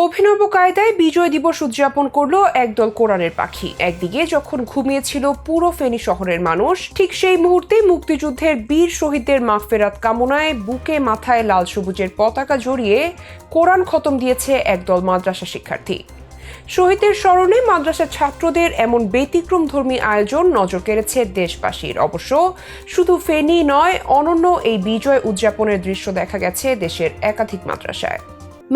অভিনব কায়দায় বিজয় দিবস উদযাপন করলো একদল কোরআনের পাখি। একদিকে যখন ঘুমিয়েছিল পুরো ফেনী শহরের মানুষ, ঠিক সেই মুহূর্তে মুক্তিযুদ্ধের বীর শহীদদের মাগফিরাত কামনায় বুকে মাথায় লাল সবুজের পতাকা জড়িয়ে কোরআন খতম দিয়েছে একদল মাদ্রাসা শিক্ষার্থী। শহীদদের স্মরণে মাদ্রাসার ছাত্রদের এমন ব্যতিক্রমধর্মী আয়োজন নজর কেড়েছে দেশবাসীর। অবশ্য শুধু ফেনী নয়, অনন্য এই বিজয় উদযাপনের দৃশ্য দেখা গেছে দেশের একাধিক মাদ্রাসায়।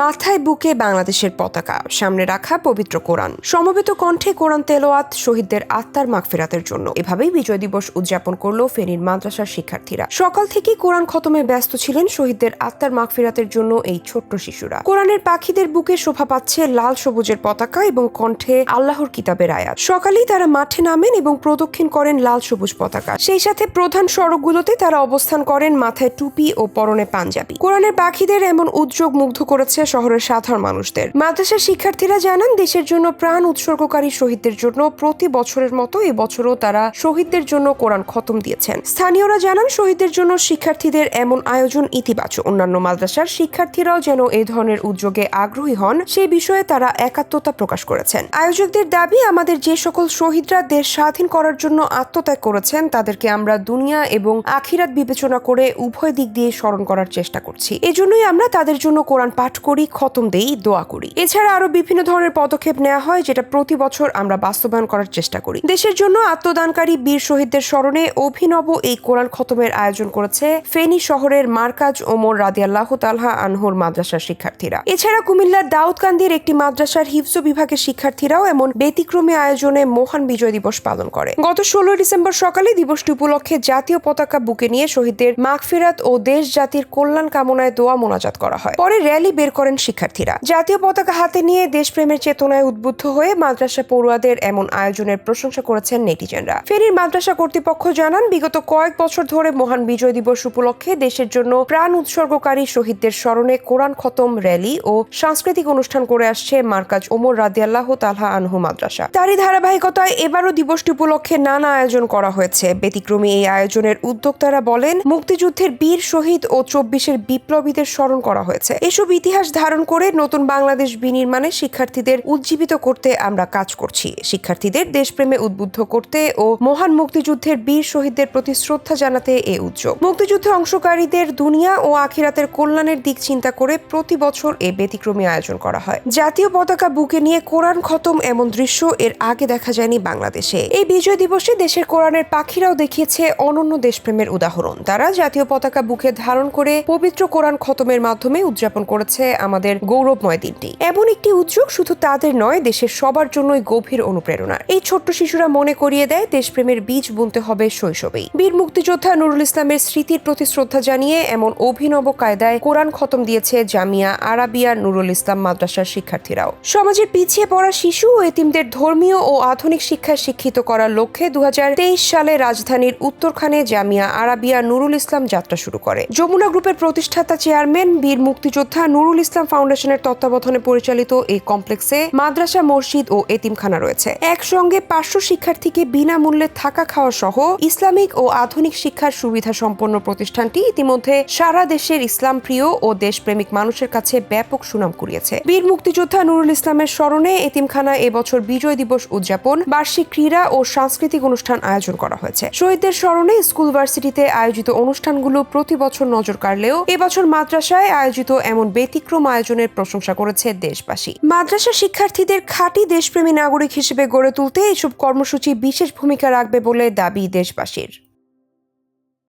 মাথায় বুকে বাংলাদেশের পতাকা, সামনে রাখা পবিত্র কোরআন, সমবেত কণ্ঠে কোরআন তেলাওয়াত, শহীদদের আত্মার মাগফিরাতের জন্য। এভাবেই বিজয় দিবস উদযাপন করলো ফেনীর মাদ্রাসার শিক্ষার্থীরা। সকাল থেকেই কোরআন খতমে ব্যস্ত ছিলেন শহীদদের আত্মার মাগফিরাতের জন্য এই ছোট্ট শিশুরা। কোরআনের পাখিদের বুকে শোভা পাচ্ছে লাল সবুজের পতাকা এবং কণ্ঠে আল্লাহর কিতাবের আয়াত। সকালেই তারা মাঠে নামেন এবং প্রদক্ষিণ করেন লাল সবুজ পতাকা। সেই সাথে প্রধান সড়কগুলোতে তারা অবস্থান করেন, মাথায় টুপি ও পরনে পাঞ্জাবি। কোরআনের পাখিদের এমন উদ্যোগ মুগ্ধ করেছে শহরের সাধারণ মানুষদের। মাদ্রাসার শিক্ষার্থীরা জানান, দেশের জন্য প্রাণ উৎসর্গকারী শহীদদের জন্য প্রতি বছরের মতো এবছরও তারা শহীদদের জন্য কোরআন খতম দিয়েছেন। স্থানীয়রা জানান, শহীদদের জন্য শিক্ষার্থীদের এমন আয়োজন ইতিবাচক। অন্যান্য মাদ্রাসার শিক্ষার্থীরাও যেন এই ধরনের উদ্যোগে আগ্রহী হন, সেই বিষয়ে তারা একাত্মতা প্রকাশ করেছেন। আয়োজকদের দাবি, আমাদের যে সকল শহীদরা দেশ স্বাধীন করার জন্য আত্মত্যাগ করেছেন, তাদেরকে আমরা দুনিয়া এবং আখিরাত বিবেচনা করে উভয় দিক দিয়ে স্মরণ করার চেষ্টা করছি। এজন্যই আমরা তাদের জন্য কোরআন পাঠ করি, খতম দেই, দোয়া করি। এছাড়া আরো বিভিন্ন ধরনের পদক্ষেপ নেওয়া হয়, যেটা প্রতি বছর আমরা বাস্তবায়ন করার চেষ্টা করি। দেশের জন্য আত্মদানকারী বীর শহীদদের স্মরণে অভিনব এই কোরআন খতমের আয়োজন করেছে ফেনী শহরের মারকাজ ওমর রাদিয়াল্লাহু তাআলা আনহুর মাদ্রাসার শিক্ষার্থীরা। এছাড়া কুমিল্লার দাউদকান্দির একটি মাদ্রাসার হিফজ বিভাগের শিক্ষার্থীরাও এমন ব্যতিক্রমী আয়োজনে মহান বিজয় দিবস পালন করে। গত 16 ডিসেম্বর সকালে দিবসটি উপলক্ষে জাতীয় পতাকা বুকে নিয়ে শহীদদের মাগফিরাত ও দেশ জাতির কল্যাণ কামনায় দোয়া মোনাজাত করা হয়। পরে র্যালি বের করেন শিক্ষার্থীরা। জাতীয় পতাকা হাতে নিয়ে দেশপ্রেমের চেতনায় উদ্বুদ্ধ হয়ে মাদ্রাসা পড়ুয়াদের এমন আয়োজনের প্রশংসা করেছেন নেটিজেনরা। ফেনীর মাদ্রাসা কর্তৃপক্ষ জানান, বিগত কয়েক বছর ধরে মহান বিজয় দিবস উপলক্ষে দেশের জন্য প্রাণ উৎসর্গকারী শহীদদের স্মরণে কোরআন খতম র্যালি ও সাংস্কৃতিক অনুষ্ঠান করে আসছে মারকাজ ওমর রাদিয়াল্লাহু তাআলা আনহু মাদ্রাসা। তারই ধারাবাহিকতায় এবারও দিবসটি উপলক্ষে নানা আয়োজন করা হয়েছে। ব্যতিক্রমী এই আয়োজনের উদ্যোক্তারা বলেন, মুক্তিযুদ্ধের বীর শহীদ ও 24-এর বিপ্লবীদের স্মরণ করা হয়েছে। এসব ইতিহাস ধারণ করে নতুন বাংলাদেশ বিনির্মাণে শিক্ষার্থীদের উজ্জীবিত করতে আমরা কাজ করছি। শিক্ষার্থীদের দেশপ্রেমে উদ্বুদ্ধ করতে ও মহান মুক্তিযুদ্ধের বীর শহীদদের প্রতি শ্রদ্ধা জানাতে এই উদ্যোগ। মুক্তিযুদ্ধে অংশকারীদের দুনিয়া ও আখিরাতের কল্যাণের দিক চিন্তা করে প্রতি বছর এই ব্যতিক্রমী আয়োজন করা হয়। জাতীয় পতাকা বুকে নিয়ে কোরআন খতম এমন দৃশ্য এর আগে দেখা যায়নি বাংলাদেশে। এই বিজয় দিবসে দেশের কোরআনের পাখিরাও দেখিয়েছে অনন্য দেশপ্রেমের উদাহরণ। তারা জাতীয় পতাকা বুকে ধারণ করে পবিত্র কোরআন খতমের মাধ্যমে উদযাপন করেছে আমাদের গৌরবময় দিনটি। এমন একটি উদ্যোগ শুধু তাদের নয়, দেশের সবার জন্যই গভীর অনুপ্রেরণা। এই ছোট্ট শিশুরা মনে করিয়ে দেয়, দেশপ্রেমের বীজ বুনতে হবে শৈশবেই। বীর মুক্তিযোদ্ধা নুরুল ইসলামের স্মৃতির প্রতি শ্রদ্ধা জানিয়ে এমন অভিনব কায়দায় কোরআন খতম দিয়েছে জামিয়া আরাবিয়া নুরুল ইসলাম মাদ্রাসার শিক্ষার্থীরাও। সমাজের পিছিয়ে পড়া শিশু ও এতিমদের ধর্মীয় ও আধুনিক শিক্ষায় শিক্ষিত করার লক্ষ্যে 2023 সালে রাজধানীর উত্তরখানে জামিয়া আরাবিয়া নুরুল ইসলাম যাত্রা শুরু করে। যমুনা গ্রুপের প্রতিষ্ঠাতা চেয়ারম্যান বীর মুক্তিযোদ্ধা নুরুল ইসলাম ফাউন্ডেশনের তত্ত্বাবধানে পরিচালিত এই কমপ্লেক্সে মাদ্রাসা, মসজিদ ও এতিমখানা রয়েছে। একসঙ্গে 500 শিক্ষার্থীকে বিনামূল্যে থাকা খাওয়া সহ ইসলামিক ও আধুনিক শিক্ষার সুবিধা সম্পন্ন প্রতিষ্ঠানটি ইতিমধ্যে সারা দেশের ইসলাম প্রিয় ও দেশপ্রেমিক মানুষের কাছে ব্যাপক সুনাম কুড়িয়েছে। বীর মুক্তিযোদ্ধা নুরুল ইসলামের স্মরণে এতিমখানা এবছর বিজয় দিবস উদযাপন, বার্ষিক ক্রীড়া ও সাংস্কৃতিক অনুষ্ঠান আয়োজন করা হয়েছে। শহীদদের স্মরণে স্কুল ভার্সিটিতে আয়োজিত অনুষ্ঠানগুলো প্রতি বছর নজর কাড়লেও এবছর মাদ্রাসায় আয়োজিত এমন ব্যতিক্রম আয়োজনের প্রশংসা করেছে দেশবাসী। মাদ্রাসা শিক্ষার্থীদের খাঁটি দেশপ্রেমী নাগরিক হিসেবে গড়ে তুলতে এসব কর্মসূচি বিশেষ ভূমিকা রাখবে বলে দাবি দেশবাসীর।